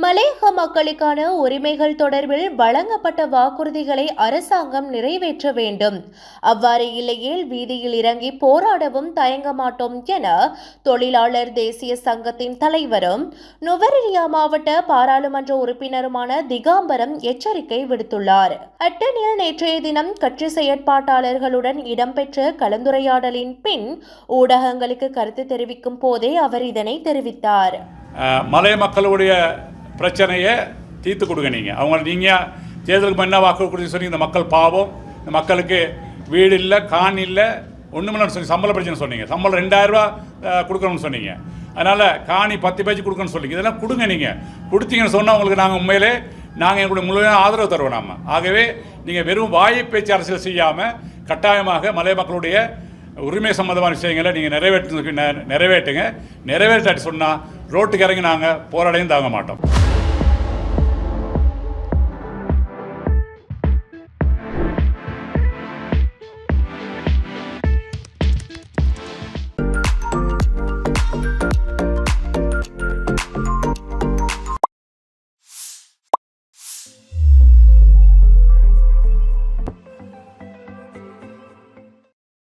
மலையக மக்களுக்கான உரிமைகள் தொடர்பில் வழங்கப்பட்ட வாக்குறுதிகளை அரசாங்கம் நிறைவேற்ற வேண்டும். அவ்வாறு இல்லையேல் வீதியில் இறங்கி போராடவும் தயங்க மாட்டோம் என தொழிலாளர் தேசிய சங்கத்தின் தலைவரும் நுவரெலியா மாவட்ட பாராளுமன்ற உறுப்பினருமான திகாம்பரம் எச்சரிக்கை விடுத்துள்ளார். அட்டனில் நேற்றைய தினம் கட்சி செயற்பாட்டாளர்களுடன் இடம்பெற்ற கலந்துரையாடலின் பின் ஊடகங்களுக்கு கருத்து தெரிவிக்கும் போதே அவர் இதனை தெரிவித்தார். மலை மக்களுடைய பிரச்சனையை தீர்த்து கொடுங்க. நீங்கள் தேர்தலுக்கு என்ன வாக்கு கொடுத்து சொல்லி இந்த மக்கள் பாவம், இந்த மக்களுக்கு வீடு இல்லை, கான் இல்லை, ஒன்றுமே சொல்லி சம்பள பிரச்சனை சொன்னீங்க. சம்பளம் 2000 ரூபா கொடுக்கணும்னு சொன்னீங்க. அதனால் காணி 10 பேஜ் கொடுக்கணும்னு சொன்னீங்க. இதெல்லாம் கொடுங்க. நீங்கள் கொடுத்தீங்கன்னு சொன்னால் உங்களுக்கு நாங்கள் உண்மையிலே எங்களுடைய முழுமையான ஆதரவு தருவோம். நாம் ஆகவே நீங்கள் வெறும் வாயை பேச்சு அரசியல் செய்யாமல் கட்டாயமாக மலை மக்களுடைய உரிமை சம்பந்தமான விஷயங்களை நீங்கள் நிறைவேற்றுங்க. நிறைவேற்றாட்டி சொன்னால் ரோட்டுக்கு இறங்கி நாங்கள் போராடையும் தாங்க மாட்டோம்.